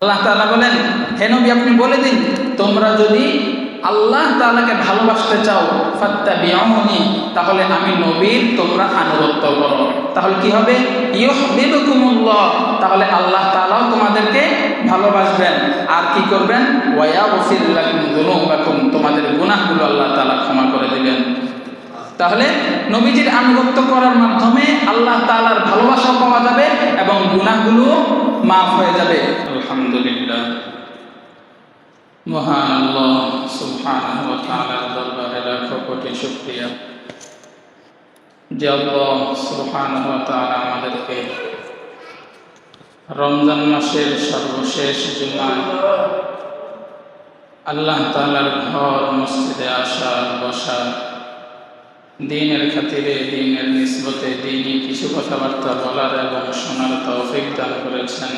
আল্লাহ তাআলা বলেন, হে নবী আপনি বলে দিন, তোমরা যদি আল্লাহ তাআলাকে ভালোবাসতে চাও ফাত্তাবিউনি, তাহলে আমি নবীর তোমরা আনুগত্য করো। তাহলে কি হবে? ইউহিব্বুকুমুল্লাহ, তাহলে আল্লাহ তাআলাও তোমাদেরকে ভালোবাসবেন। আর কি করবেন? ওয়া ইয়াগফির লাকুম যুনুবাকুম, তোমাদের গুনাহগুলো আল্লাহ তাআলা ক্ষমা করে দিবেন। তাহলে নবীজির আনুগত্য করার মাধ্যমে আল্লাহ তাআলার ভালোবাসা পাওয়া যাবে এবং গুনাহগুলো মাফ হয়ে যাবে। আলহামদুলিল্লাহ, মহান আল্লাহ সুবহানাহু ওয়া তাআলার দরবারে লাখো কোটি শুকরিয়া যে আল্লাহ সুবহানাহু ওয়া তাআলা আমাদেরকে রমজান মাসের সর্বশেষ জুমায় আল্লাহ তাআলার ঘর মসজিদে আসা বসা, দ্বীনের খাতিরে, দ্বীনের নিসবতে দ্বীনি কিছু কথাবার্তা বলার এবং শোনার তৌফিক দান করেছেন।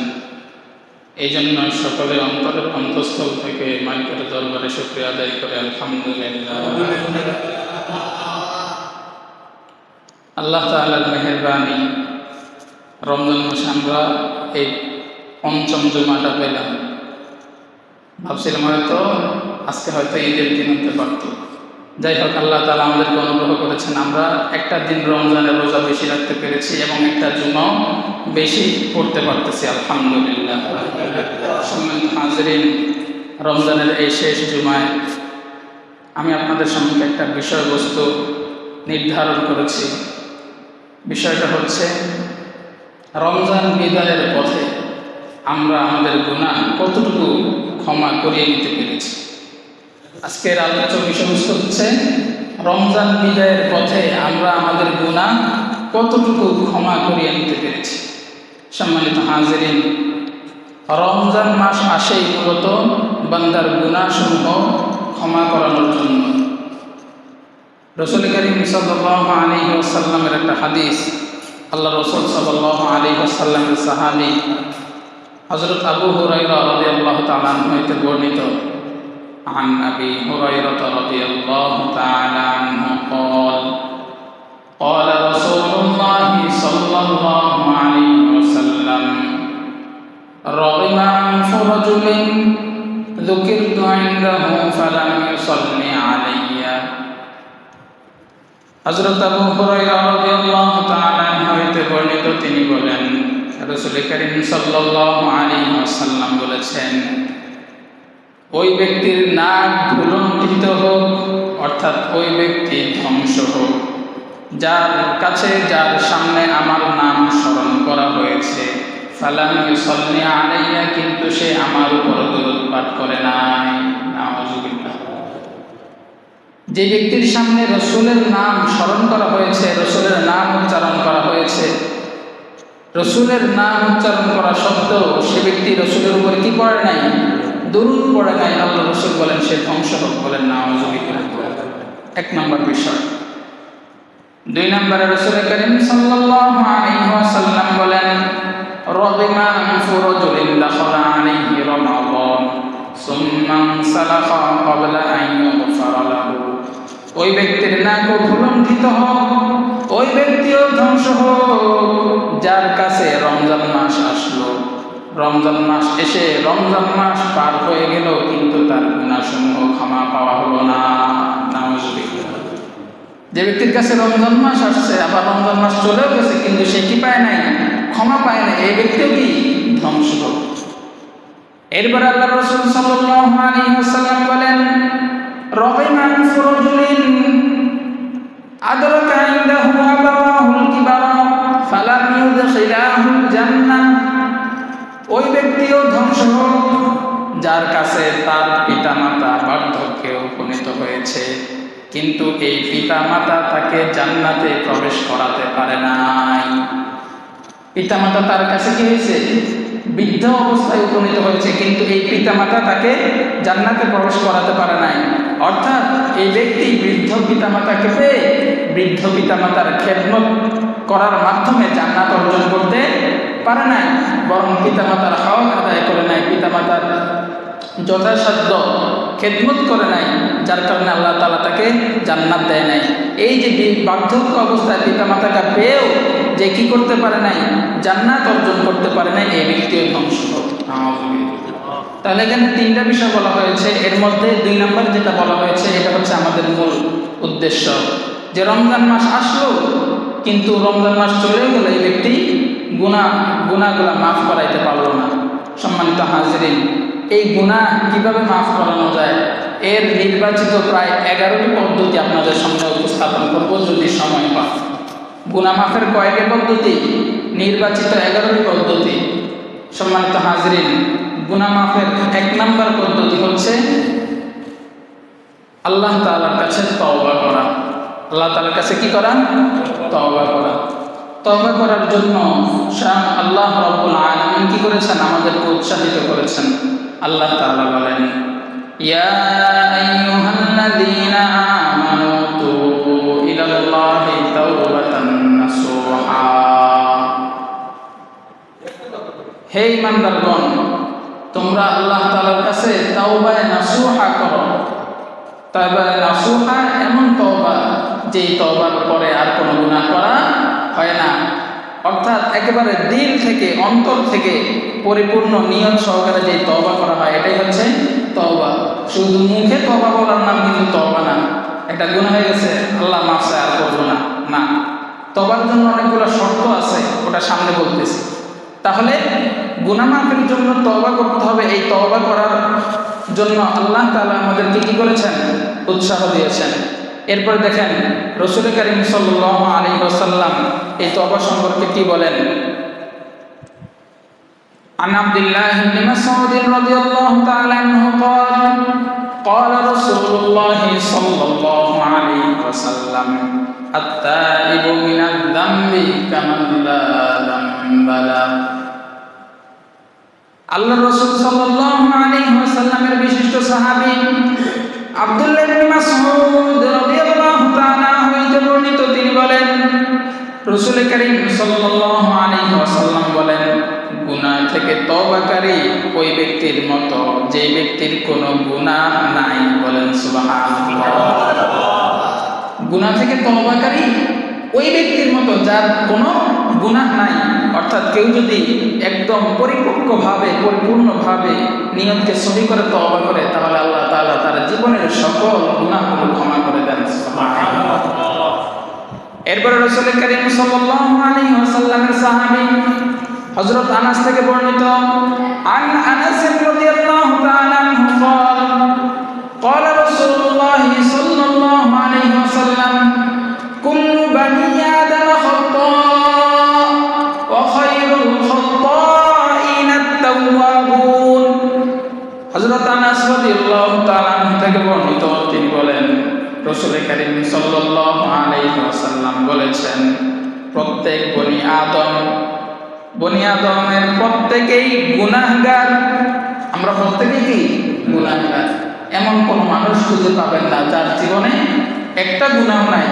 এই জন্য সকলে অন্তরের অন্তঃস্থল থেকে মালিকের দরবারে শুকরিয়া আদায় করে আলহামদুলিল্লাহ। আল্লাহ তাআলার মেহেরবানি, রমজান মাসে আমরা এই পঞ্চম জুমাটা পেলাম। ভাবছিলাম হয়তো আজকে হয়তো ঈদের দিন হতে পারত। যাই হোক, আল্লাহ তাআলা আমাদেরকে অনুগ্রহ করেছেন, আমরা একটা দিন রমজানের রোজা বেশি রাখতে পেরেছি এবং একটা জুমাও বেশি পড়তে পারতেছি আলহামদুলিল্লাহ। সম্মানিত হাজিরিন, রমজানের এই শেষ জুমায় আমি আপনাদের সম্মুখে একটা বিষয়বস্তু নির্ধারণ করেছি। বিষয়টা হচ্ছে রমজান বিদায়ের পথে আমরা আমাদের গুনাহ কতটুকু ক্ষমা করিয়ে নিতে পেরেছি। আজকের আলোচ্য বিষয়বস্তু হচ্ছে রমজান বিদায়ের পথে আমরা আমাদের গুনাহ কতটুকু ক্ষমা করিয়ে নিতে পেরেছি। সম্মানিত হাজিরিন, রমজান মাস আসেই মূলত বান্দার গুনাহসমূহ ক্ষমা করানোর জন্য। রাসূল করিম সাল্লাল্লাহু আলাইহি ওয়াসাল্লামের একটা হাদিস, আল্লাহ রাসূল সাল্লাল্লাহু আলাইহি ওয়াসাল্লামের সাহাবী হযরত আবু হুরায়রা রাদিয়াল্লাহু তাআলা আনহু হতে বর্ণিত, عن أبي هريرة رضي الله تعالى عنه قال قال رسول الله صلى الله عليه وسلم رغم أنف رجل ذكرت عنده فلم يصلي علي। হযরত আবু হুরায়রা রাদিয়াল্লাহু তাআলা আনহু হতে বর্ণিত, তিনি বলেন রাসূল করিম সাল্লাল্লাহু আলাইহি ওয়াসাল্লাম বলেছেন, ওই ব্যক্তির নাক ভুলণ্ঠিত হোক, অর্থাৎ ওই ব্যক্তি ধ্বংস হোক, যার কাছে যার সামনে আমার নাম স্মরণ করা হয়েছে, ফালাম ইউসাল্লি আলাইয়া, কিন্তু সে আমার উপর দরুদ পাঠ করে নাই। নাউযুবিল্লাহ। যে ব্যক্তির সামনে রাসূলের নাম স্মরণ করা হয়েছে, রাসূলের নাম উচ্চারণ করা হয়েছে, রাসূলের নাম উচ্চারণ করা সত্ত্বেও সে ব্যক্তি রাসূলের উপর কি পড়ে নাই? দরুদ পড়ে নাই। আল্লাহ রাসূল বলেন সে ধ্বংস হোক। বলেন নাউযুবিল্লাহ। এক নম্বর বিষয়। দুই নম্বরে রাসূল করিম সাল্লাল্লাহু আলাইহি ওয়াসাল্লাম বলেন, রাগিমা আনফু রাজুলিন দাখালা আলাইহি রমাদান সুম্মা সালাখা ক্বাবলা আন ইউগফারা লাহু। ওই ব্যক্তির নাক ভুলণ্ঠিত হোক, ওই ব্যক্তিও ধ্বংস হোক যার কাছে রমজান মাস আসলো, রমজান মাস এসে রমজান মাস পার হয়ে গেল কিন্তু তার গুনাহসমূহ ক্ষমা পাওয়া হলো না। নাউযুবিল্লাহ। যে ব্যক্তির কাছে রমজান মাস আসছে, আবার রমজান মাস চলেও গেছে, কিন্তু সে কি পায় নাই? ক্ষমা পায় নাই। এই ব্যক্তিও কি ধ্বংস হোক। এরপর আল্লাহ রাসূল সাল্লাল্লাহু আলাইহি ওয়াসাল্লাম বলেন, রাগিমা আনফু রাজুলিন আদরাকা ইনদাহু আবাওয়াহুল কিবারা ফালাম ইউদখিলাহুল জান্নাহ। ওই ব্যক্তিও ধ্বংস হোক যার কাছে তার পিতামাতা বার্ধক্যে উপনীত হয়েছে, কিন্তু এই পিতামাতা তাকে জান্নাতে প্রবেশ করাতে পারে নাই। পিতামাতা তার কাছে কি হয়েছে? বৃদ্ধ অবস্থায় উপনীত হয়েছে, কিন্তু এই পিতামাতা তাকে জান্নাতে প্রবেশ করাতে পারে নাই। অর্থাৎ এই ব্যক্তি বৃদ্ধ পিতামাতাকে পেয়ে বৃদ্ধ পিতামাতার খেদমত করার মাধ্যমে জান্নাত অর্জন করতে পারে নাই, বরং পিতামাতার হক আদায় করে নাই, পিতামাতার যথাসাধ্য খেদমত করে নাই, যার কারণে আল্লাহ তাআলা তাকে জান্নাত দেয় নাই। এই যে বার্ধক্য অবস্থায় পিতামাতাকে পেয়েও যে কি করতে পারে নাই? জান্নাত অর্জন করতে পারে নাই, এই ব্যক্তিও ধ্বংস হোক। তাহলে এখানে তিনটা বিষয় বলা হয়েছে, এর মধ্যে 2 নম্বর যেটা বলা হয়েছে এটা হচ্ছে আমাদের মূল উদ্দেশ্য, যে রমজান মাস আসলো কিন্তু রমজান মাস চলেও গেল, এই ব্যক্তি গুনাহগুলা মাফ করাইতে পারলো না। সম্মানিত হাজিরিন, এই গুনাহ কিভাবে মাফ করানো যায় এর নির্বাচিত প্রায় 11টি পদ্ধতি আপনাদের সামনে উপস্থাপন করব যদি সময় পায়। গুনাহ মাফের কয়টি পদ্ধতি? নির্বাচিত 11টি পদ্ধতি। সম্মানিত হাজিরিন, গুনাহ মাফের 1 নম্বর পদ্ধতি হচ্ছে আল্লাহ তাআলার কাছে তওবা করা। আল্লাহ তাআলার কাছে কি করা? তওবা করা। তওবা করার জন্য স্বয়ং আল্লাহ রাব্বুল আলামিন কি করেছেন? আমাদেরকে উৎসাহিত করেছেন। আল্লাহ তাআলা বলেন, ইয়া আইয়ুহাল্লাযীনা আমানু তুবু ইলাল্লাহি তাওবাতান নাসুহা। হে ঈমানদারগণ, তোমরা আল্লাহ তাআলার কাছে তাওবায়ে নাসুহা করো। তাওবায়ে নাসুহা এমন তওবা যেই তওবার পরে আর কোনো গুনাহ করা হয় না, অর্থাৎ একেবারে দিল থেকে, অন্তর থেকে পরিপূর্ণ নিয়ত সহকারে যে তওবা করা হয় এটাই হচ্ছে তওবা। শুধু মুখে তওবা বলার নাম কিন্তু তওবা না। একটা গুনাহ হয়ে গেছে, আল্লাহ মাফ চাই, আর করবো না, না। তওবার জন্য অনেকগুলো শর্ত আছে, ওটা সামনে বলতেছি। তাহলে গুনাহ মাফের জন্য তওবা করতে হবে। এই তওবা করার জন্য আল্লাহ তাআলা আমাদেরকে কি করেছেন? উৎসাহ দিয়েছেন। এরপর দেখেন রাসূল করিম সাল্লাল্লাহু আলাইহি ওয়াসাল্লাম এই তওবা সম্পর্কে কি বলেন। عن عبد الله بن مسعود رضي الله تعالى عنه قال قال رسول الله صلى الله عليه وسلم التائب من الذنب كمن لا ذنب له। আল্লাহ রাসূল সাল্লাল্লাহু আলাইহি ওয়াসাল্লামের বিশিষ্ট সাহাবী আব্দুল্লাহ ইবনে মাসউদ রাদিয়াল্লাহু তাআলা হইতে বর্ণিত, তিনি বলেন রাসূল করিম সাল্লাল্লাহু আলাইহি ওয়াসাল্লাম বলেন, গুনাহ থেকে তওবাকারী ওই ব্যক্তির মতো যে ব্যক্তির কোনো গুনাহ নাই। বলেন সুবহানাল্লাহ। গুনাহ থেকে তওবাকারী ওই ব্যক্তির মতো যার কোনো গুনাহ নাই। অর্থাৎ কেউ যদি একদম পরিপূর্ণভাবে নিয়তকে সহি করে তওবা করে, তাহলে আল্লাহ তাআলা তার জীবনের সকল গুনাহগুলো ক্ষমা করে দেন। সুবহানাল্লাহ। এরপরে রাসূল করিম সাল্লাল্লাহু আলাইহি ওয়াসাল্লামের সাহাবী হযরত আনাস থেকে বর্ণিত, আন আনাস রাদিয়াল্লাহু তাআলা আনহু قال قال رسول الله صلى الله عليه وسلم كل بني آدم خطاء وخير الخطائين التوابون। হযরত আনাস রাদিয়াল্লাহু তাআলা আনহু থেকে বর্ণিত, তিনি বলেন রাসূল করিম সাল্লাল্লাহু আলাইহি ওয়াসাল্লাম বলেছেন, প্রত্যেক বনি আদমের প্রত্যেকেই গুনাহগার। আমরা প্রত্যেকেই কি গুনাহগার। এমন কোনো মানুষ খুঁজে পাবেন না যার জীবনে একটা গুনাহ নাই।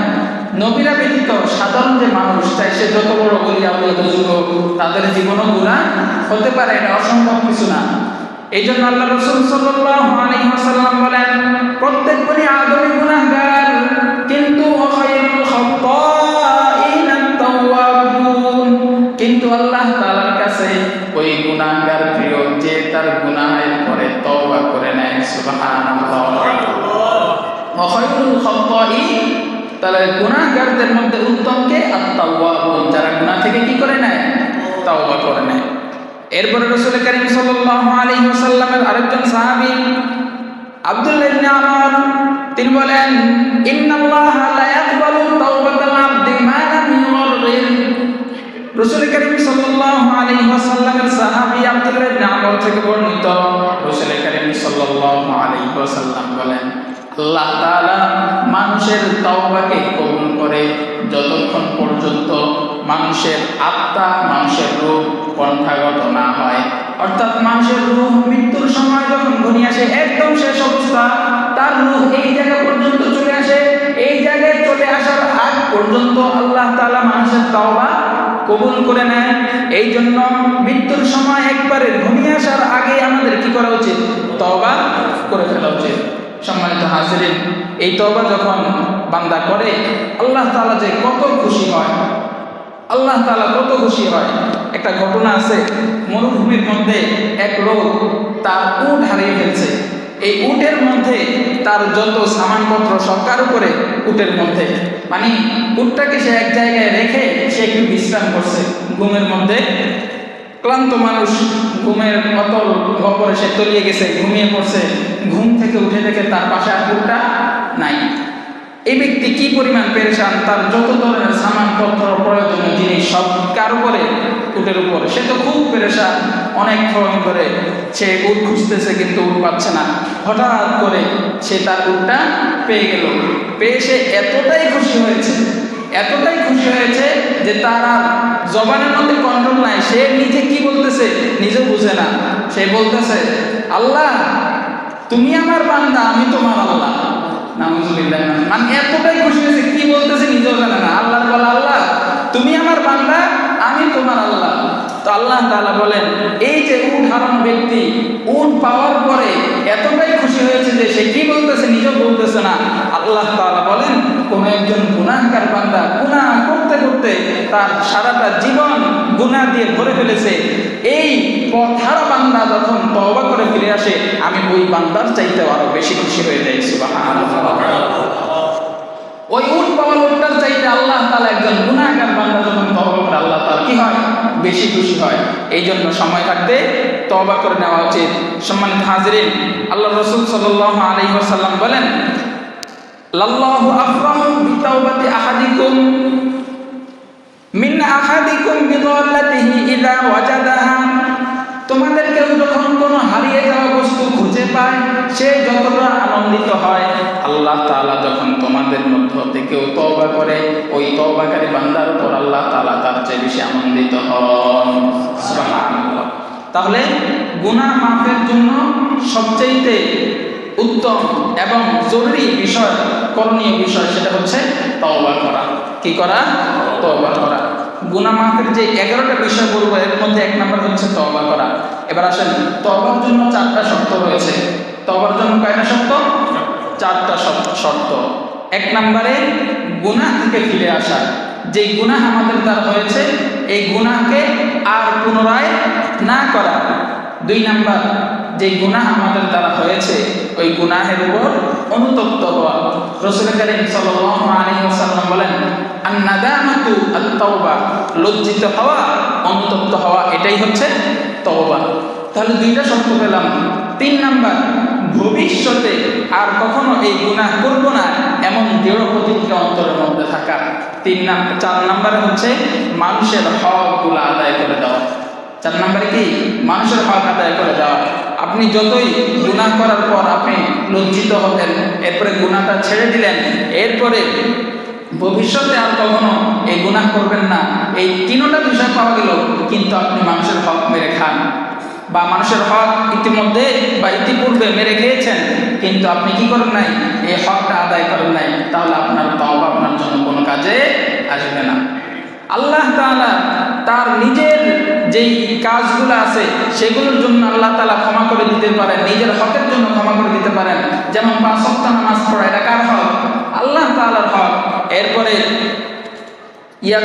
নবীরা ব্যতীত সাধারণ যে মানুষ, চাই সে যত বড় ওলি আউলিয়া বুজুর্গ, তাদের জীবনও গুনাহ হতে পারে, এটা অসম্ভব কিছু না। এই জন্য আল্লাহ রাসূল সাল্লাল্লাহু আলাইহি ওয়াসাল্লাম বলেন, প্রত্যেক বনি আদমই গুনাহগার, কিন্তু খায়রুল খাত্তাইন আত-তাওয়াবুন। কিন্তু আল্লাহ তাআলার কাছে ওই গুনাহগার প্রিয় যে তার গুনাহের পরে তওবা করে নেয়। সুবহানাল্লাহ। ওয়া খায়রুল খাত্তাইন, তাহলে গুনাহগারদের মধ্যে উত্তম কে? আত-তাওয়াবুন, যারা গুনাহ থেকে কি করে নেয়? তওবা করে নেয়। এরপরে রাসূল করিম সাল্লাল্লাহু আলাইহি ওয়াসাল্লামের আরেকজন সাহাবী আব্দুল্লাহ ইবনে আমর, তিনি বলেন, ইন্নাল্লাহা লা ইয়াকবালু তাওবাতাল আবদি মা লাম ইউগরির। রাসূল করিম সাল্লাল্লাহু আলাইহি ওয়াসাল্লামের সাহাবী আব্দুল্লাহ ইবনে আমর থেকে বর্ণিত, রাসূল করিম সাল্লাল্লাহু আলাইহি ওয়াসাল্লাম বলেন, আল্লাহ তাআলা মানুষের তওবাকে কবুল করে যতক্ষণ পর্যন্ত মানুষের আত্মা, মানুষের রূহ কণ্ঠাগত না হয়। অর্থাৎ মানুষের রূহ মৃত্যুর সময় যখন ঘনিয়ে আসে, একদম শেষ অবস্থা, তার রূহ এই জায়গা পর্যন্ত চলে আসে, এই জায়গায় চলে আসার আগ পর্যন্ত আল্লাহ তাআলা মানুষের তওবা কবুল করে নেয়। এই জন্য মৃত্যুর সময় একবারে ঘনিয়ে আসার আগে আমাদের কি করা উচিত? তওবা করে ফেলা উচিত। সম্মানিত হাজিরিন, এই তওবা যখন বান্দা করে, আল্লাহ তাআলা যে কত খুশি হয়, আল্লাহ তাআলা কত খুশি হয়। একটা ঘটনা আছে, মরুভূমির মধ্যে এক লোক তার উট এই উটের মধ্যে তার যত সামানপত্র সব কার উপরে? উটের মধ্যে। মানে উটটাকে সে এক জায়গায় রেখে সে একটু বিশ্রাম করছে ঘুমের মধ্যে। ক্লান্ত মানুষ ঘুমের অতল গপরে সে তলিয়ে গেছে, ঘুমিয়ে পড়ছে। ঘুম থেকে উঠে দেখে তার পাশে আর উটটা নাই। এই ব্যক্তি কি পরিমাণ পেরেশান, তার যত ধরনের সামানপত্র প্রয়োজনীয় জিনিস সব কার উপরে? উটের উপরে। সে তো খুব পেরেশান, অনেকক্ষণ ধরে সে উট খুঁজতেছে কিন্তু উট পাচ্ছে না। হঠাৎ করে সে তার উটটা পেয়ে গেল। পেয়ে সে এতটাই খুশি হয়েছে, এতটাই খুশি হয়েছে যে তার আর জবানের মধ্যে কন্ট্রোল নাই। সে নিজে কি বলতেছে নিজে বুঝে না। সে বলতেছে, আল্লাহ তুমি আমার বান্দা, আমি তোমার আল্লাহ। নাউজুবিল্লাহ। মানে এতটাই খুশি হয়েছে, কি বলতেছে নিজেও জানে না। আল্লাহ বলে, আল্লাহ তুমি আমার বান্দা, আমি তোমার আল্লাহ। তো আল্লাহ তাআলা বলেন, এই যে উট হারানো ব্যক্তি উট পাওয়ার পরে এতটাই খুশি হয়েছে যে সে কি বলতেছে নিজেও বলতেছে না। আল্লাহ তাআলা বলেন, কোন একজন গুনাহগার বান্দা গুনাহ করতে করতে তার সারাটা জীবন গুনাহ দিয়ে ভরে ফেলেছে, এই পথহারা বান্দা যখন তওবা করে ফিরে আসে, আমি ওই বান্দার চাইতে আরো বেশি খুশি হয়ে যাই। সুবহানাল্লাহ। ওই উট পাওয়া লোকটার চাইতে আল্লাহ তাআলা একজন গুনাহগার বান্দা যখন তওবা করে, আল্লাহ তাআলা কি হয়? বেশি খুশি হয়। এই জন্য সময় থাকতে তওবা করে নেওয়া উচিত। সম্মানিত হাজিরিন, আল্লাহ রাসূল সাল্লাল্লাহু আলাইহি ওয়াসাল্লাম বলেন, লাল্লাহু আফরাহু বিতাওবাতি আহাদিকুম মিন আহাদিকুম বিদাল্লাতিহি ইযা ওয়াজাদাহা। তোমাদের কেউ যখন কোনো হারিয়ে যাওয়া বস্তু খুঁজে পায়, সে যতটা আনন্দিত হয়, আল্লাহ তাআলা যখন তোমাদের মধ্য থেকে কেউ তওবা করে, ওই তওবাকারী বান্দার উপর আল্লাহ তাআলা তার চেয়ে বেশি আনন্দিত হন। সুবহানাল্লাহ। তাহলে গুনাহ মাফের জন্য সবচেয়ে উত্তম এবং জরুরি বিষয়, করণীয় বিষয়, সেটা হচ্ছে তওবা করা। কি করা? তওবা করা। গুনাহ মাফের যে 11টা বিষয় বলবো, এর মধ্যে 1 নম্বর হচ্ছে তওবা করা। এবার আসেন, তওবার জন্য 4টা শর্ত রয়েছে। তওবার জন্য কয়টা শর্ত? 4টা শর্ত। 1 নম্বরে গুনাহ থেকে ফিরে আসা। যে গুনাহ আমাদের দ্বারা হয়েছে, এই গুনাহকে আর পুনরায় না করা। 2 নাম্বার, যে গুনাহ আমাদের দ্বারা হয়েছে ওই গুনাহের উপর অনুতপ্ত হওয়া। রাসূল কারীম সাল্লাল্লাহু আলাইহি ওয়াসাল্লাম বলেন, আন-নাদামাতু আত-তাওবা, লজ্জিত হওয়া, অনুতপ্ত হওয়া, এটাই হচ্ছে তওবা। তাহলে 2টা শর্ত পেলাম। 3 নাম্বার, ভবিষ্যতে আর কখনো এই গুনাহ করব না এমন দৃঢ় প্রতিজ্ঞা অন্তরের মধ্যে থাকা। 4 নাম্বারে হচ্ছে মানুষের হকগুলো আদায় করে দেওয়া। 4 নম্বরে কি? মানুষের হক আদায় করে দেওয়া। আপনি যতই গুনাহ করার পর আপনি লজ্জিত হবেন, এরপরে গুনাহটা ছেড়ে দিলেন, এরপরে ভবিষ্যতে আর কখনো এই গুনাহ করবেন না, এই 3টা বিষয় পাওয়া গেল, কিন্তু আপনি মানুষের হক মেরে খান, বা মানুষের হক ইতিমধ্যে বা ইতিপূর্বে মেরে খেয়েছেন, কিন্তু আপনি কি করেন নাই? এই হকটা আদায় করেন নাই, তাহলে আপনার তওবা আপনার জন্য কোনো কাজে আসবে না। আল্লাহ তাআলা তার নিজের যেই কাজগুলো আছে সেগুলোর জন্য আল্লাহ তাআলা ক্ষমা করে দিতে পারেন, নিজের হকের জন্য ক্ষমা করে দিতে পারেন। যেমন 5 ওয়াক্ত নামাজ পড়া, এটা কার হক? আল্লাহ তাআলার হক। এরপরে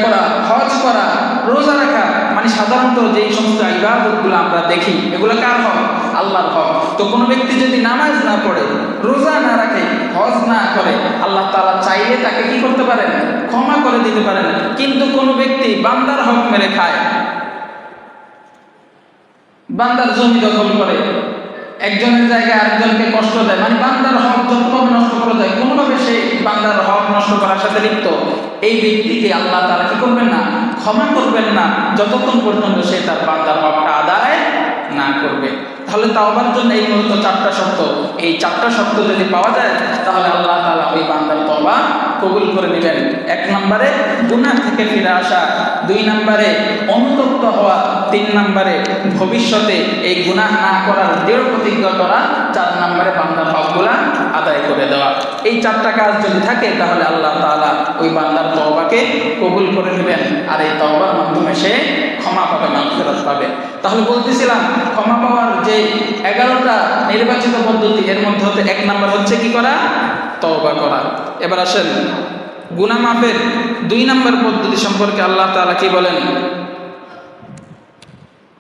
করা, হজ করা, রোজা রাখা, মানে সাধারণত যেই সমস্ত ইবাদতগুলো আমরা দেখি, এগুলো কার হক? আল্লাহর হক। তো কোনো ব্যক্তি যদি নামাজ না পড়ে, রোজা না রাখে, হজ না করে, আল্লাহ তাআলা চাইলে তাকে কি করতে পারেন? ক্ষমা করে দিতে পারেন। কিন্তু কোনো ব্যক্তি বান্দার হক মেরে খায়, বান্দার জমি দখল করে, একজনের জায়গায় আরেকজনকে কষ্ট দেয়, মানে বান্দার হক যতভাবে নষ্ট করা যায় কোনোভাবে সেই বান্দার হক নষ্ট করার সাথে লিপ্ত, এই ব্যক্তিকে আল্লাহ তাআলা কি করবেন না? ক্ষমা করবেন না, যতক্ষণ পর্যন্ত সে তার বান্দার হকটা আদায় না করবে। তাহলে তাওবার জন্য এই মূলত 4টা শর্ত। এই 4টা শর্ত যদি পাওয়া যায়, তাহলে আল্লাহ তাআলা ওই বান্দার তওবা কবুল করে নেবেন। 1 নম্বরে গুনাহ থেকে ফিরে আসা, 2 নম্বরে অনুতপ্ত হওয়া, 3 নম্বরে ভবিষ্যতে এই গুনাহ না করার দৃঢ় প্রতিজ্ঞা করা, 4 নম্বরে বান্দার হকগুলা আদায় করে দেওয়া। এই 4টা কাজ যদি থাকে, তাহলে আল্লাহ তাআলা ওই বান্দার তওবাকে কবুল করে নেবেন, আর এই তওবার মাধ্যমে সে ক্ষমা পাবে, মাগফিরাত পাবে। তাহলে বলতেছিলাম, ক্ষমা পাওয়ার যে 11টা নির্বাচিত পদ্ধতি, এর মধ্যে হতে 1 নম্বর হচ্ছে কি করা? তওবা করা। এবার আসেন গুনাহ মাফের 2 নম্বর পদ্ধতি সম্পর্কে আল্লাহ তাআলা কি বলেন?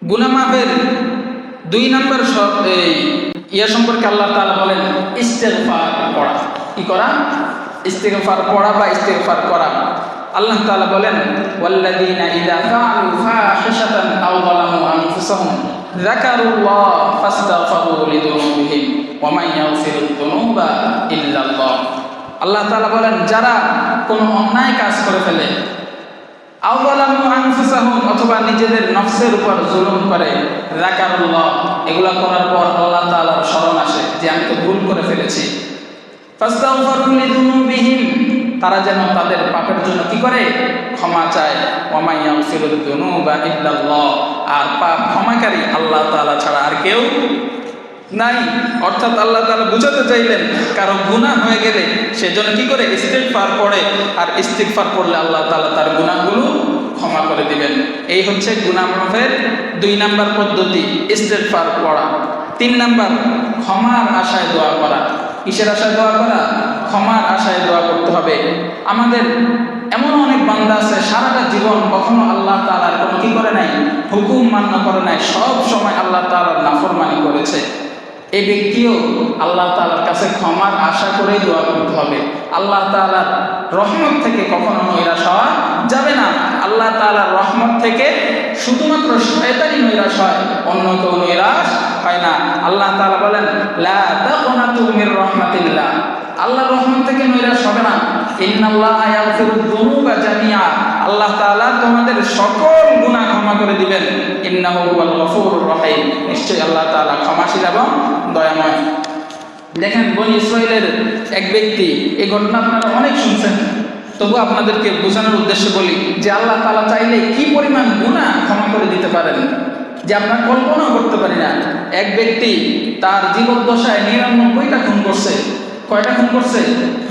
গুনাহ মাফের 2 নম্বর ইয়া সম্পর্কে আল্লাহ তাআলা বলেন ইস্তেগফার পড়া। কি করা? ইস্তেগফার পড়া বা ইস্তেগফার করা। আল্লাহ তাআলা বলেন ওয়াল্লাযীনা ইযা ফাআলু ফাহিশাতান আও যালামু আনফুসাহুম যাকারুল্লাহ ফাস্তাগফিরু লিযুনুবিহিম ওয়া মান ইয়াগফিরুয যুনুবা ইল্লাল্লাহ। আল্লাহ তাআলা বলেন যারা কোনো অন্যায় কাজ করে ফেলে, আও যালামু আনফুসাহুম অথবা নিজেদের নফসের উপর জুলুম করে, যাকারুল্লাহ এগুলা করার পর আল্লাহ তাআলার স্মরণ আসে যে আমি তো ভুল করে ফেলেছি, ফাস্তাগফিরু লিযুনুবিহিম তারা যেন তাদের পাপের জন্য কি করে? ক্ষমা চায়। ওয়া মান ইয়াগফিরুয যুনুবা ইল্লাল্লাহ আর পাপ ক্ষমাকারী আল্লাহ তাআলা ছাড়া আর কেউ নাই। অর্থাৎ আল্লাহ তাআলা বুঝাতে চাইলেন কারো গুনাহ হয়ে গেলে সেজন্য কি করে? ইস্তিগফার পড়ে, আর ইস্তিগফার পড়লে আল্লাহ তাআলা তার গুনাহগুলো ক্ষমা করে দিবেন। এই হচ্ছে গুনাহ মাফের 2 নাম্বার পদ্ধতি, ইস্তিগফার পড়া। 3 নাম্বার ক্ষমার আশায় দোয়া করা। কিসের আশায় দোয়া করা? ক্ষমার আশায় দোয়া করতে হবে। আমাদের এমন অনেক বান্দা আছে সারাটা জীবন কখনো আল্লাহ তাআলার কোনো কি করে নাই? হুকুম মান্য করে নাই, সব সময় আল্লাহ তাআলার নাফরমানি করেছে। এই ব্যক্তিও আল্লাহ তাআলার কাছে ক্ষমার আশা করেই দোয়া করতে হবে। আল্লাহ তাআলার রহমত থেকে কখনো নৈরাশ হওয়া যাবে না। আল্লাহ তাআলার রহমত থেকে শুধুমাত্র শয়তানি নৈরাশ হয়, অন্য কেউ নৈরাশ হয় না। আল্লাহ তাআলা বলেন লা তাকুনাতু মির রাহমাতিল্লাহ, আল্লাহর রহমত থেকে নৈরাশ হবে না। ইন্নাল্লাহা ইয়াগফিরুয যুনুবা জামিআ, আল্লাহ তাআলা তোমাদের সকল গুনাহ ক্ষমা করে দিবেন। ইন্নাহু হুয়াল গফুরুর রহিম, নিশ্চয়ই আল্লাহ তাআলা ক্ষমাশীল এবং দয়াময়। দেখেন বনি ইসরাইলের এক ব্যক্তি, এই ঘটনা আপনারা অনেক শুনছেন, তবু আপনাদেরকে বোঝানোর উদ্দেশ্যে বলি যে আল্লাহ তাআলা চাইলে কি পরিমাণ গুনাহ ক্ষমা করে দিতে পারেন যে আমরা কল্পনাও করতে পারি না। এক ব্যক্তি তার জীবদ্দশায় 99টা খুন করছে। কয়টা খুন করছে?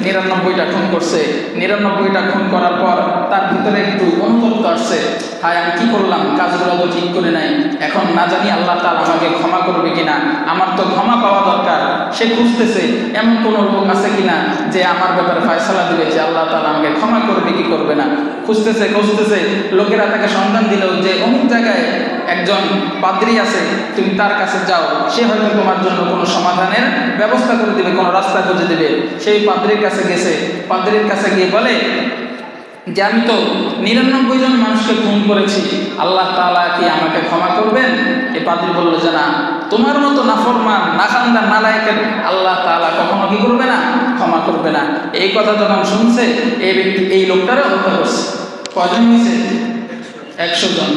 99টা খুন করছে। 99টা খুন করার পর তার ভিতরে একটু অনুতপ্ত আসছে, হায় আমি কি করলাম, কাজগুলো তো ঠিক করে নাই, এখন না জানি আল্লাহ তাআলা আমাকে ক্ষমা করবে কিনা, আমার তো ক্ষমা পাওয়া দরকার। সে খুঁজতেছে এমন কোন লোক আছে কিনা যে আমার ব্যাপারে ফয়সালা দিবে যে আল্লাহ তাআলা আমাকে ক্ষমা করবে কি করবে না। খুঁজতেছে খুঁজতেছে, লোকেরা তাকে সন্ধান দিল যে অমুক জায়গায় একজন পাদ্রী আছে, তুমি তার কাছে যাও, সে হয়তো তোমার জন্য কোনো সমাধানের ব্যবস্থা করে দিবে, কোনো রাস্তা খুঁজে দেবে। সেই পাদ্রীর কাছে গেছে, পাদ্রীর কাছে গিয়ে বলে যে আমি তো 99 জন মানুষকে খুন করেছি, আল্লাহ তাআলা কি আমাকে ক্ষমা করবেন? এই পাদ্রী বলল যে না, তোমার মতো নাফরমান নাখান্দা নালায়েকের আল্লাহ তাআলা কখনো কি করবে না? ক্ষমা করবে না। এই কথা যখন শুনছে এই ব্যক্তি এই লোকটারও হত্যা করছে। কজন হয়েছে? 100 জন।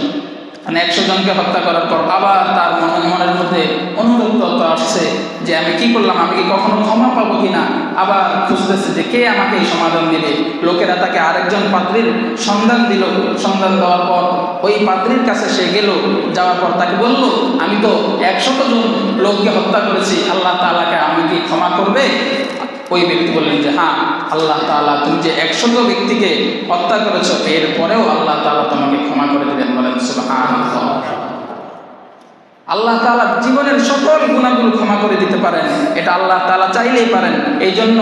মানে 100 জনকে হত্যা করার পর আবার তার মনের মধ্যে অনুতপ্ততা আসছে যে আমি কি করলাম, আমি কি কখনো ক্ষমা পাবো কিনা। আবার খুঁজতেছে যে কে আমাকে এই সমাধান দিবে। লোকেরা তাকে আরেকজন পাদ্রীর সন্ধান দিল। সন্ধান দেওয়ার পর ওই পাদ্রীর কাছে সে গেল, যাওয়ার পর তাকে বলল আমি তো 100 জন লোককে হত্যা করেছি, আল্লাহ তাআলাকে আমি কি ক্ষমা করবে? ওই ব্যক্তি বললেন যে হ্যাঁ, আল্লাহ তাআলা তুমি যে 100 ব্যক্তিকে হত্যা করেছো এরপরেও আল্লাহ তাআলা তোমাকে ক্ষমা করে দিবেন। বলেন সুবহানাল্লাহ। আল্লাহ তাআলা জীবনের সকল গুনাহগুলো ক্ষমা করে দিতে পারেন, এটা আল্লাহ তাআলা চাইলেই পারেন। এই জন্য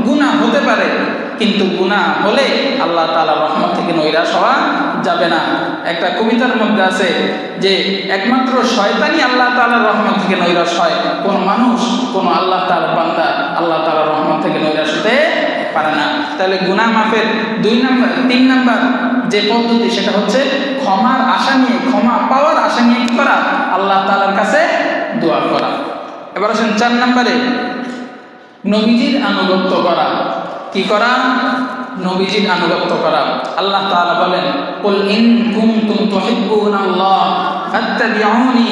গুনাহ হতে পারে, কিন্তু গুনাহ হলে আল্লাহ তাআলার রহমত থেকে নৈরাশ হওয়া যাবে না। একটা কবিতার মধ্যে আছে যে একমাত্র শয়তানই আল্লাহ তাআলার রহমত থেকে নৈরাশ হয়, কোন মানুষ কোন আল্লাহ তাআলার বান্দা আল্লাহ তাআলার রহমত থেকে নৈরাশ হতে পারে না। তাহলে গুনাহ মাফের 3 নাম্বার যে পদ্ধতি সেটা হচ্ছে ক্ষমার আশা নিয়ে, ক্ষমা পাওয়ার আশা নিয়ে কি করা? আল্লাহ তাআলার কাছে দোয়া করা। এবার আসেন 4 নম্বরে নবীজির আনুগত্য করা। কি করা? নবীজির আনুগত্য করা। আল্লাহ তাআলা বলেন কুল ইন কুনতুম তুহিব্বুনাল্লাহ ফাত্তাবিউনি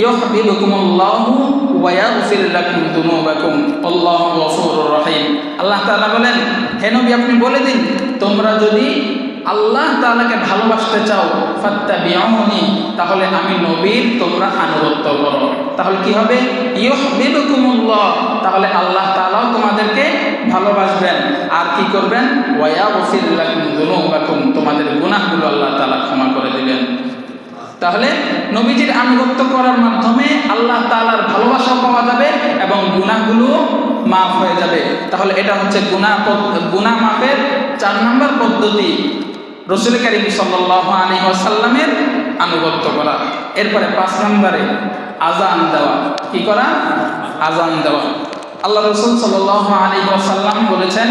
ইউহিব্বুকুমুল্লাহু ওয়া ইয়াগফির লাকুম যুনুবাকুম আল্লাহু গফুরুর রহিম। আল্লাহ তাআলা বলেন হে নবী আপনি বলে দিন তোমরা যদি আল্লাহ তাআলাকে ভালোবাসতে চাও ফাত্তাবিউনি, তাহলে আমি নবীর তোমরা আনুগত্য করো। তাহলে কি হবে? ইউহিব্বুকুমুল্লাহ, তাহলে আল্লাহ তাআলাও তোমাদেরকে ভালোবাসবেন। আর কি করবেন? ওয়া ইয়াগফির লাকুম যুনুবাকুম, তোমাদের গুনাহগুলো আল্লাহ তাআলা ক্ষমা করে দিবেন। তাহলে নবীজির আনুগত্য করার মাধ্যমে আল্লাহ তাআলার ভালোবাসা পাওয়া যাবে এবং গুনাহগুলো মাফ হয়ে যাবে। তাহলে এটা হচ্ছে গুনাহ মাফের 4 নম্বর পদ্ধতি, রাসূল কারীম সাল্লাল্লাহু আলাইহি ওয়াসাল্লামের আনুগত্য করা। এরপরে 5 নম্বরে আজান দেওয়া। কি করা? আজান দেওয়া। আল্লাহ রাসূল সাল্লাল্লাহু আলাইহি ওয়াসাল্লাম বলেছেন,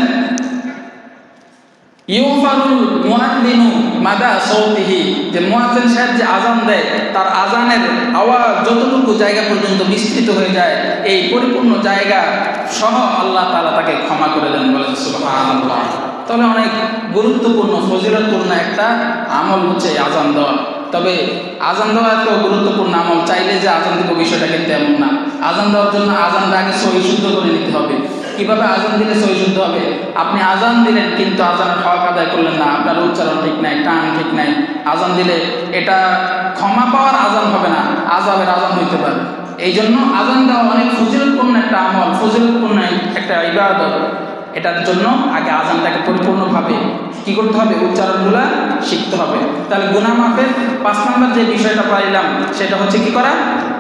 ইউফারুল মুআদ্দিনু মাদা সাউতিহি, যে মুয়াজ্জিন সাহেব যে আজান দেয় তার আজানের আওয়াজ যতটুকু জায়গা পর্যন্ত বিস্তৃত হয়ে যায় এই পরিপূর্ণ জায়গা সহ আল্লাহ তাআলা তাকে ক্ষমা করে দেন। বলেন সুবহানাল্লাহ। তাহলে অনেক গুরুত্বপূর্ণ ফজিলতপূর্ণ একটা আমল হচ্ছে আজান দেওয়া। তবে আজান দেওয়া এত গুরুত্বপূর্ণ আমল, চাইলে যে আজান দিব বিষয়টা কিন্তু এমন না। আজান দেওয়ার জন্য আজানটা আগে সহি শুদ্ধ করে নিতে হবে। কিভাবে আজান দিলে সহি শুদ্ধ হবে? আপনি আজান দিলেন কিন্তু আজানের হক আদায় করলেন না, আপনার উচ্চারণ ঠিক নাই, টান ঠিক নাই, আজান দিলে এটা ক্ষমা পাওয়ার আজান হবে না, আযাবের আজান হইতে পারে। এই জন্য আজান দেওয়া অনেক ফজিলতপূর্ণ একটা আমল, ফজিলতপূর্ণ একটা ইবাদত। এটার জন্য আগে আজানটাকে পরিপূর্ণভাবে কি করতে হবে? উচ্চারণগুলো শিখতে হবে। তাহলে গুনাহ মাফের 5 নম্বর যে বিষয়টা পাইলাম সেটা হচ্ছে কি করা?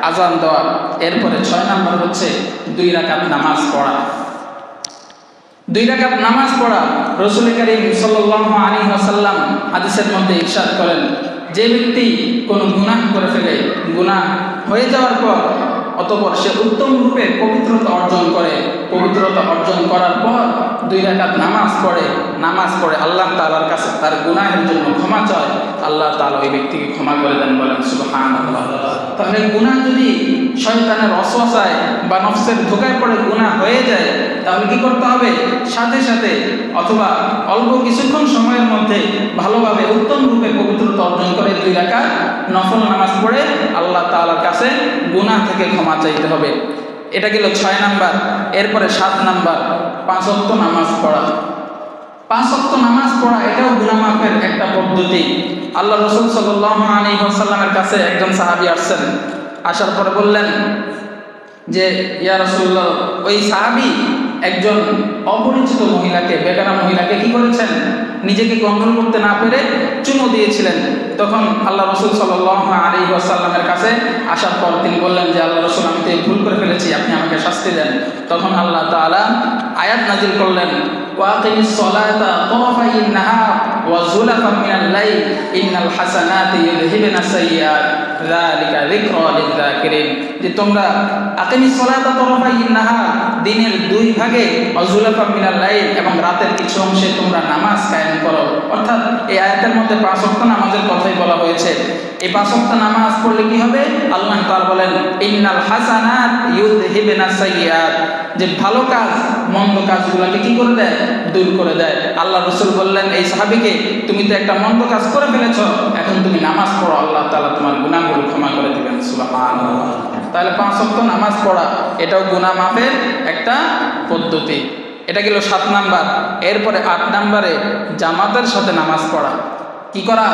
আজান দেওয়া। এরপরে 6 নম্বর হচ্ছে 2 রাকাত নামাজ পড়া। 2 রাকাত নামাজ পড়া রাসূল করিম সাল্লাল্লাহু আলাইহি ওয়াসাল্লাম হাদিসের মধ্যে ইরশাদ করেন, যে ব্যক্তি কোনো গুনাহ করে ফেলে, গুনাহ হয়ে যাওয়ার পর অতঃপর সে উত্তম রূপে পবিত্রতা অর্জন করে, পবিত্রতা অর্জন করার পর 2 রাকাত নামাজ পড়ে আল্লাহ তাআলার কাছে তার গুনাহের জন্য ক্ষমা চায়, আল্লাহ তাআলা ওই ব্যক্তিকে ক্ষমা করে দেন। বলেন সুবহানাল্লাহ। তাহলে গুনাহ যদি শয়তানের ওয়াসওয়াসায় বা নফসের ধোঁকায় পড়ে গুনাহ হয়ে যায়, তাহলে কি করতে হবে? সাথে সাথে অথবা অল্প কিছুক্ষণ সময়ের মধ্যে ভালোভাবে উত্তম রূপে পবিত্রতা অর্জন করে 2 রাকাত নফল নামাজ পড়ে আল্লাহ তাআলার কাছে গুনাহ থেকে ক্ষমা চাইতে হবে। এটা গেল 6 নাম্বার। এরপরে 7 নাম্বার 5 ওয়াক্ত নামাজ পড়া। 5 ওয়াক্ত নামাজ পড়া এটাও গুনাহ মাফের একটা পদ্ধতি। আল্লাহ রাসূল সাল্লাল্লাহু আলাইহি ওয়াসাল্লামের কাছে একজন সাহাবী আসছেন, আসার পরে বললেন যে ইয়া রাসূলুল্লাহ, ওই সাহাবী একজন অপরিচিত মহিলাকে, বেগানা মহিলাকে কি করেছেন? নিজেকে কন্ট্রোল করতে না পেরে চুমু দিয়েছিলেন। তখন আল্লাহ রাসূল সাল্লাল্লাহু আলাইহি ওয়াসাল্লামের কাছে আসার পর তিনি বললেন যে আল্লাহ রাসূল, আমি তো ভুল করে ফেলেছি, আপনি আমাকে শাস্তি দেন। তখন আল্লাহ তাআলা আয়াত নাজিল করলেন, ওয়াকিমিস সালাতা তারাফাইন নাহার ওয়া যুলাফাম মিনাল লাইল ইন্নাল হাসানাতি ইউযহিবুনাস সাইয়্যাত যালিকা যিকরা লিয-যাকিরিন, যে তোমরা আকিমিস সালাতা তারাফাইন নাহার, দিনের 2 ভাগে, ওয়া যুলাফাম মিনাল লাইল, এবং রাতের কিছু অংশে তোমরা নামাজ কায়েম করো। অর্থাৎ এই আয়াতের মধ্যে 5 ওয়াক্ত নামাজের কথাই বলা হয়েছে। এই 5 ওয়াক্ত নামাজ পড়লে কি হবে? আল্লাহ তাআলা বলেন ইন্নাল হাসানাত ইউযহিবুনাস সাইয়্যাত, যে ভালো কাজ মন্দ কাজগুলোকে কি করে দেয়? দূর করে দেয়। আল্লাহ রাসূল বললেন এই সাহাবীকে, তুমি তো একটা মন্দ কাজ করে ফেলেছো, এখন তুমি নামাজ পড়ো, আল্লাহ তাআলা তোমার গুনাহগুলো ক্ষমা করে দিবেন। সুবহানাল্লাহ। তাহলে 5 ওয়াক্ত নামাজ পড়া এটাও গুনাহ মাফের একটা পদ্ধতি। এটা গেল 7 নাম্বার। এরপরে 8 নাম্বারে জামাতের সাথে নামাজ পড়া। কি করা?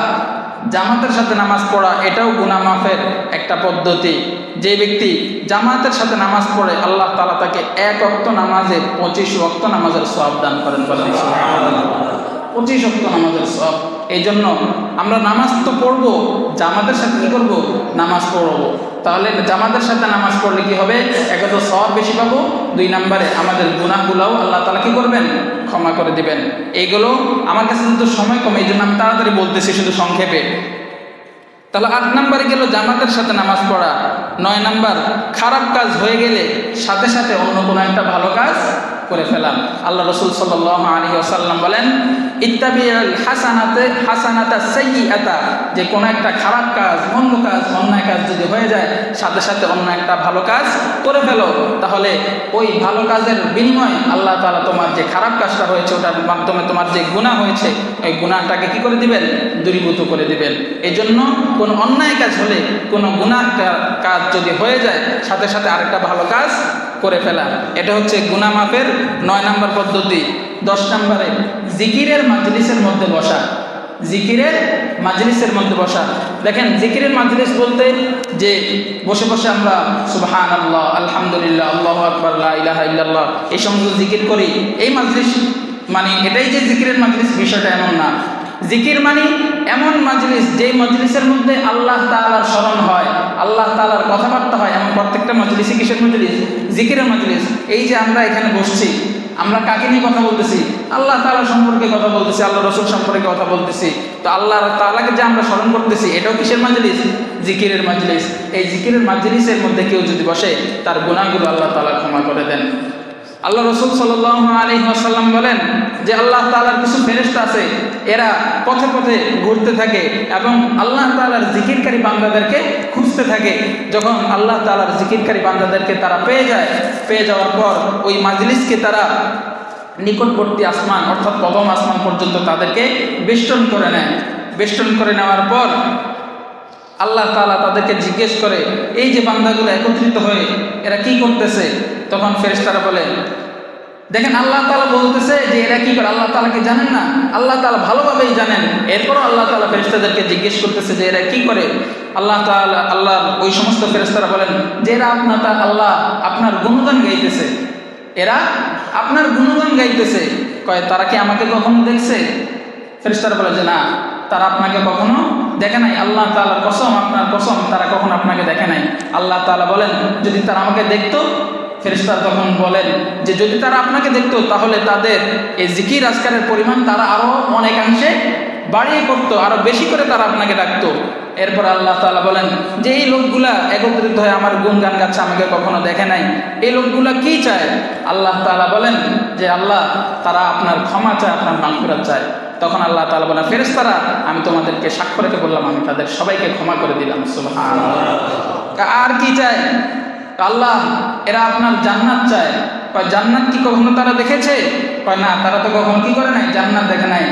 জামাতের সাথে নামাজ পড়া এটাও গুনাহ মাফের একটা পদ্ধতি। যে ব্যক্তি জামাতের সাথে নামাজ পড়ে আল্লাহ তাআলা তাকে 1 ওয়াক্ত নামাজে 25 ওয়াক্ত নামাজের সওয়াব দান করেন। বলেন সুবহানাল্লাহ। 25 ওয়াক্ত নামাজের সওয়াব। এই জন্য আমরা নামাজ তো পড়বো, জামাতের সাথে কি করবো? নামাজ পড়বো। তাহলে জামাতের সাথে নামাজ পড়লে কি হবে? একে তো সওয়াব বেশি পাবো, 2 নম্বরে আমাদের গুনাহগুলোও আল্লাহ তাআলা কি করবেন? ক্ষমা করে দিবেন। এইগুলো আমার কাছে কিন্তু সময় কম, এই জন্য আমি তাড়াতাড়ি বলতেছি শুধু সংক্ষেপে। তাহলে 8 নম্বরে গেল জামাতের সাথে নামাজ পড়া। 9 নম্বর খারাপ কাজ হয়ে গেলে সাথে সাথে অন্য কোনো একটা ভালো কাজ করে ফেলা। আল্লাহ রাসূল সাল্লাল্লাহু আলাইহি ওয়াসাল্লাম বলেন ইত্তাবিউল হাসানাতা সাইয়্যাতা, যে কোনো একটা খারাপ কাজ, মন্দ কাজ, অন্যায় কাজ যদি হয়ে যায় সাথে সাথে অন্য একটা ভালো কাজ করে ফেলো, তাহলে ওই ভালো কাজের বিনিময়ে আল্লাহ তাআলা তোমার যে খারাপ কাজটা হয়েছে ওটার মাধ্যমে তোমার যে গুনাহ হয়েছে ওই গুনাহটাকে কি করে দিবেন? দূরীভূত করে দিবেন। এই জন্য কোনো অন্যায় কাজ হলে, কোনো গুনাহ কাজ যদি হয়ে যায় সাথে সাথে আরেকটা ভালো কাজ করে ফেলা, এটা হচ্ছে গুনাহ মাফের 9 নম্বর পদ্ধতি। 10 নম্বরে জিকিরের মাজলিসের মধ্যে বসা। জিকিরের মাজলিসের মধ্যে বসা। দেখেন জিকিরের মাজলিস বলতে যে বসে বসে আমরা সুবহানাল্লাহ, আলহামদুলিল্লাহ, আল্লাহু আকবার, লা ইলাহা ইল্লাল্লাহ এই সমস্ত জিকির করি, এই মাজলিস মানে এটাই যে জিকিরের মাজলিস, বিষয়টা এমন না। জিকির মানে এমন মাজলিস যেই মাজলিসের মধ্যে আল্লাহ তাআলার স্মরণ হয়, আল্লাহ তাআলার কথাবার্তা হয়, এমন প্রত্যেকটা মাজলিসই কিসের মাজলিস? জিকিরের মাজলিস। এই যে আমরা এখানে বসছি, আমরা কাকে নিয়ে কথা বলতেছি? আল্লাহ তাআলা সম্পর্কে কথা বলতেছি, আল্লাহ রাসূল সম্পর্কে কথা বলতেছি। তো আল্লাহ তাআলাকে যে আমরা স্মরণ করতেছি এটাও কিসের মাজলিস? জিকিরের মাজলিস, এই জিকিরের মাজলিসের মধ্যে কেউ যদি বসে তার গুনাহগুলো আল্লাহ তাআলা ক্ষমা করে দেন। আল্লাহ রাসূল সাল্লাল্লাহু আলাইহি ওয়াসাল্লাম বলেন যে আল্লাহ তাআলার কিছু ফেরেশতা আছে, এরা পথে পথে ঘুরতে থাকে এবং আল্লাহ তাআলার জিকিরকারী বান্দাদেরকে খুঁজতে থাকে। যখন আল্লাহ তাআলার জিকিরকারী বান্দাদেরকে তারা পেয়ে যাওয়ার পর ওই মাজলিসকে তারা নিকটবর্তী আসমান অর্থাৎ প্রথম আসমান পর্যন্ত তাদেরকে বেষ্টন করে নেয়। বেষ্টন করে নেওয়ার পর আল্লাহ তাআলা তাদেরকে জিজ্ঞেস করে, এই যে বান্দাগুলো একত্রিত হয়ে এরা কি করতেছে? তখন ফেরেশতারা বলে, দেখেন আল্লাহ তাআলা বলতেছে যে এরা কি করে, আল্লাহ তাআলাকে জানেন না? আল্লাহ তাআলা ভালোভাবেই জানেন। এরপরও আল্লাহ তাআলা ফেরেশতাদেরকে জিজ্ঞেস করতেছে যে এরা কি করে। আল্লাহ ওই সমস্ত ফেরেশতারা বলেন যে এরা আপনার গুণগান গাইতেছে, এরা আপনার গুণগান গাইতেছে। কয় তারা কি আমাকে কখনো দেখছে? ফেরেশতারা বলে যে না, তারা আপনাকে কখনো দেখে নাই। আল্লাহ তাআলার কসম, আপনার কসম, তারা কখনো আপনাকে দেখে নাই। আল্লাহ তাআলা বলেন যদি তারা আমাকে দেখতো, ফেরেশতারা তখন বলেন যে যদি তারা আপনাকে দেখতো তাহলে তাদের এই জিকির আজকারের পরিমাণ তারা আরো অনেকাংশে বাড়িয়ে করতো, আরো বেশি করে তারা আপনাকে ডাকতো। এরপর আল্লাহ তাআলা বলেন যে এই লোকগুলা একত্রিত হয়ে আমার গুণগান গাচ্ছে, আমাকে কখনো দেখে নাই, এই লোকগুলা কি চায়? আল্লাহ তাআলা বলেন যে আল্লাহ তারা আপনার ক্ষমা চায়, আপনার মাগফিরাত চায়। তখন আল্লাহ তাআলা বলেন ফেরেশতারা আমি তোমাদেরকে সাক্ষ্য রেখে বললাম আমি তাদের সবাইকে ক্ষমা করে দিলাম। সুবহানাল্লাহ। আর কি চায়? আল্লাহ এরা আপনার জান্নাত চায়। জান্নাত কি কখনো তারা দেখেছে? না, তারা তো কখনো কি করে নাই, জান্নাত দেখে নাই।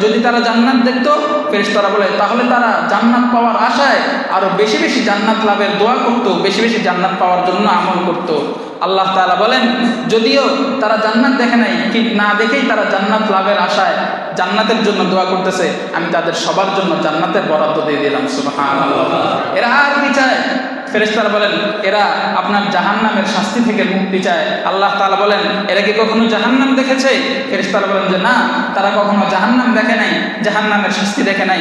যদি তারা জান্নাত দেখতো, ফেরেশতারা বলে তাহলে তারা জান্নাত পাওয়ার আশায় আরো বেশি বেশি জান্নাত লাভের দোয়া করতো, বেশি বেশি জান্নাত পাওয়ার জন্য আমল করতো। আল্লাহ তাআলা বলেন যদিও তারা জান্নাত দেখে নাই, ঠিক না দেখেই তারা জান্নাত লাভের আশায় জান্নাতের জন্য দোয়া করতেছে, আমি তাদের সবার জন্য জান্নাতের বরাদ্দ দিয়ে দিলাম। সুবহানাল্লাহ। এরা আর কি চায়? ফেরেশতারা বলেন এরা আপনার জাহান্নামের শাস্তি থেকে মুক্তি চায়। আল্লাহ তাআলা বলেন এরা কি কখনো জাহান্নাম দেখেছে? ফেরেশতারা বলেন যে না, তারা কখনো জাহান্নাম দেখে নাই, জাহান্নামের শাস্তি দেখে নাই।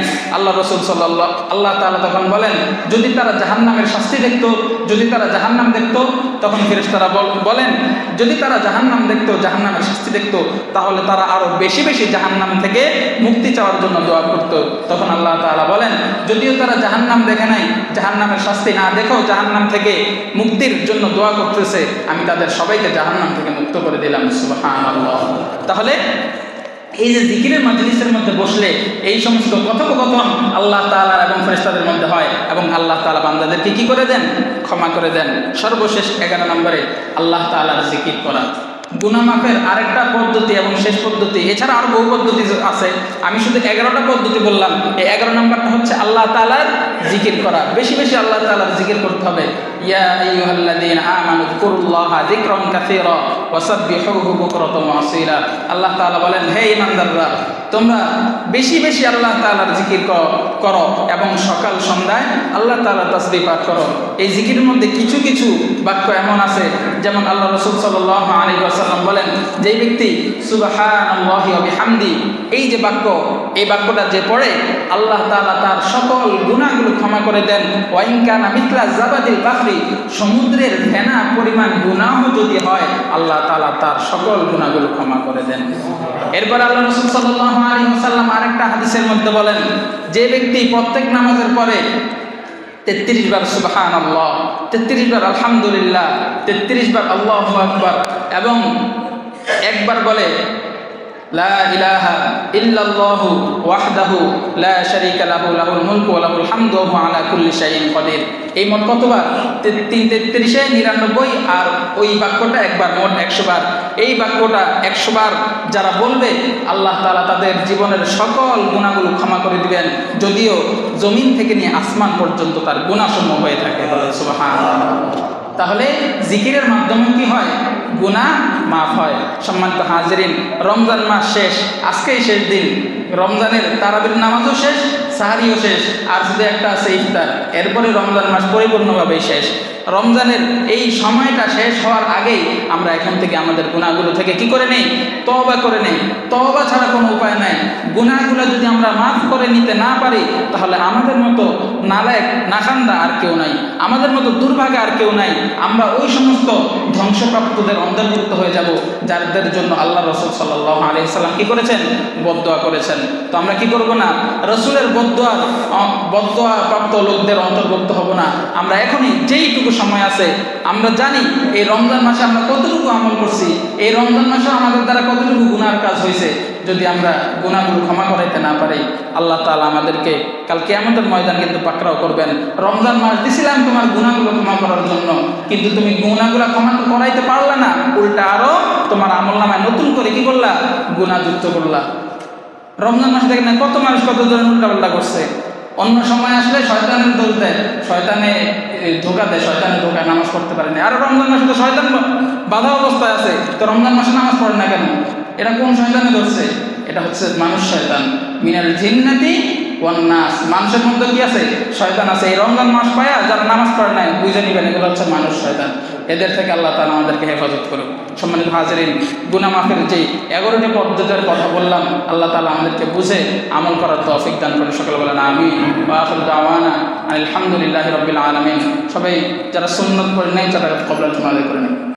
আল্লাহ তাআলা তখন বলেন যদি তারা জাহান্নামের শাস্তি দেখতো, যদি তারা জাহান্নাম দেখতো, তখন ফেরেশতারা বলেন যদি তারা জাহান্নাম দেখতো, জাহান্নামের শাস্তি দেখতো, তাহলে তারা আরো বেশি বেশি জাহান্নাম থেকে মুক্তি চাওয়ার জন্য দোয়া করতো। তখন আল্লাহ তাআলা বলেন যদিও তারা জাহান্নাম দেখে নাই, জাহান্নামের শাস্তি না দেখো জাহান্নাম থেকে মুক্তির জন্য দোয়া করতেছে, আমি তাদের সবাইকে জাহান্নাম থেকে মুক্ত করে দিলাম। সুবহানাল্লাহ। তাহলে এই যে জিকিরের মাজলিসের মধ্যে বসলে এই সমস্ত কথোপকথন আল্লাহ তাআলা এবং ফেরেশতাদের মধ্যে হয় এবং আল্লাহ তাআলা বান্দাদেরকে কি করে দেন? ক্ষমা করে দেন। সর্বশেষ 11 নম্বরে আল্লাহ তাআলার জিকির করা। গুনাহ মাফের আরেকটা পদ্ধতি এবং শেষ পদ্ধতি, এছাড়া আরো বহু পদ্ধতি আছে, আমি শুধু 11টা পদ্ধতি বললাম। এই 11 নম্বরটা হচ্ছে আল্লাহ তাআলার জিকির করা। বেশি বেশি আল্লাহ তাআলার জিকির করতে হবে। ইয়া আইয়ুহাল্লাযীনা আমানু যিকুরুল্লাহা যিকরান কাসীরা ওয়াসাব্বিহুহু বুকরাতান ওয়া আসীলা। আল্লাহ তাআলা বলেন হে ঈমানদাররা, তোমরা বেশি বেশি আল্লাহ তাআলার জিকির করো এবং সকাল সন্ধ্যায় আল্লাহ তাআলার তাসবিহ পাঠ করো। এই জিকিরের মধ্যে কিছু কিছু বাক্য এমন আছে, যেমন আল্লাহ রাসূল সাল্লাল্লাহু আলাইহি ওয়াসাল্লাম বলেন যে ব্যক্তি সুবহানাল্লাহি ওয়া বিহামদি, এই যে বাক্য, এই বাক্যটা যে পড়ে আল্লাহ তাআলা তার সকল গুনাহগুলো ক্ষমা করে দেন। ওয়া ইন কানা মিথলা জাবাদিল বাহরি, সমুদ্রের ফেনা পরিমাণ গুনাহ যদি হয় আল্লাহ তাআলা তার সকল গুনাহগুলো ক্ষমা করে দেন। এরপর আল্লাহ রাসূল সাল্লাল্লাহু আলাইহি ওয়াসাল্লাম আরেকটা হাদিসের মধ্যে বলেন যে ব্যক্তি প্রত্যেক নামাজের পরে 33 বার সুবহানাল্লাহ, 33 বার আলহামদুলিল্লাহ, 33 বার আল্লাহু আকবার এবং একবার বলে লা ইলাহা ইল্লাল্লাহু ওয়াহদাহু লা শারীকা লাহু লাহুল মুলকু ওয়া লাহুল হামদু ওয়া হুয়া আলা কুল্লি শাইইন কাদির। এই মোট কতবার? 33 99, আর ওই বাক্যটা একবার, মোট 100 বার। এই বাক্যটা 100 বার যারা বলবে আল্লাহ তাআলা তাদের জীবনের সকল গুনাহগুলো ক্ষমা করে দিবেন, যদিও জমিন থেকে নিয়ে আসমান পর্যন্ত তার গুনাহসমূহ হয়ে থাকে। সুবহানাল্লাহ। তাহলে জিকিরের মাধ্যমে কি হয়? গুনাহ মাফ হয়। সম্মানিত হাজিরিন, রমজান মাস শেষ, আজকেই শেষ দিন। রমজানের তারাবির নামাজও শেষ, সাহারিও শেষ, আর শুধু একটা আছে ইফতার। এরপরে রমজান মাস পরিপূর্ণভাবেই শেষ। রমজানের এই সময়টা শেষ হওয়ার আগেই আমরা এখান থেকে আমাদের গুনাহগুলো থেকে কি করে নেই, তওবা করে নেই। তওবা ছাড়া কোনো উপায় নাই। গুনাহগুলো যদি আমরা মাফ করে নিতে না পারি, তাহলে আমাদের মতো নালায়েক নাখান্দা আর কেউ নাই, আমাদের মতো দুর্ভাগা আর কেউ নাই। আমরা ওই সমস্ত ধ্বংসপ্রাপ্তদের অন্তর্ভুক্ত হয়ে যাব যাদের জন্য আল্লাহ রাসূল সাল্লাল্লাহু আলাইহি সাল্লাম কি করেছেন, বদদোয়া করেছেন। তো আমরা কি করব না, রাসূলের বদদোয়া প্রাপ্ত লোকদের অন্তর্ভুক্ত হব না। আমরা এখনই যেইটুকু সময় আছে, আমরা জানি এই রমজান মাসে আমরা কতটুকু আমল করছি, এই রমজান মাসে আমাদের দ্বারা কতটুকু গুনার কাজ হয়েছে। যদি আমরা গুনাহগুলো ক্ষমা করাইতে না পারি, আল্লাহ তাআলা আমাদেরকে কাল কিয়ামতের ময়দান কিন্তু পাকড়াও করবেন। রমজান মাস দিছিলাম তোমার গুনাহগুলো ক্ষমা করার জন্য, কিন্তু তুমি গুনাহগুলো ক্ষমা তো করাইতে পারলা না, উল্টা আরো তোমার আমলনামায় নতুন করে কি করলা, গুনাহ যুক্ত করলা। রমজান মাসে দেখেন না কত মানুষ কত ধরনের উল্টাপাল্টা করছে। অন্য সময় আসলে শয়তানের দোষ দেয়, শয়তানে ধোকা দেয়, শয়তানের ধোকায় নামাজ পড়তে পারেনি। আর রমজান মাসে তো শয়তান বাধা অবস্থায় আছে, তো রমজান মাসে নামাজ পড়ে না কেন? এটা কোন শয়তানে ধরছে? এটা হচ্ছে মানুষ শয়তান, মিনাল জিন্নাতি ওয়ান নাস। মানুষের মধ্যে কি আছে, শয়তান আছে। এই রমজান মাস পায়া যারা নামাজ পড়ে নাই, বুঝে নিবেন এগুলো হচ্ছে মানুষ শয়তান। এদের থেকে আল্লাহ তাআলা আমাদেরকে হেফাজত করুন। সম্মানিত হাজিরিন, গুনাহ মাফের যে 11টি পদ্ধতির কথা বললাম, আল্লাহ তাআলা আমাদেরকে বুঝে আমল করার তৌফিক দান করুন। সকলে বলেন আমিন। ওয়া আখিরু দাওয়ানা আলহামদুলিল্লাহি রাব্বিল আলামিন। সবাই যারা সুন্নাত পড়েন নাই তারা কবুল করে নেন।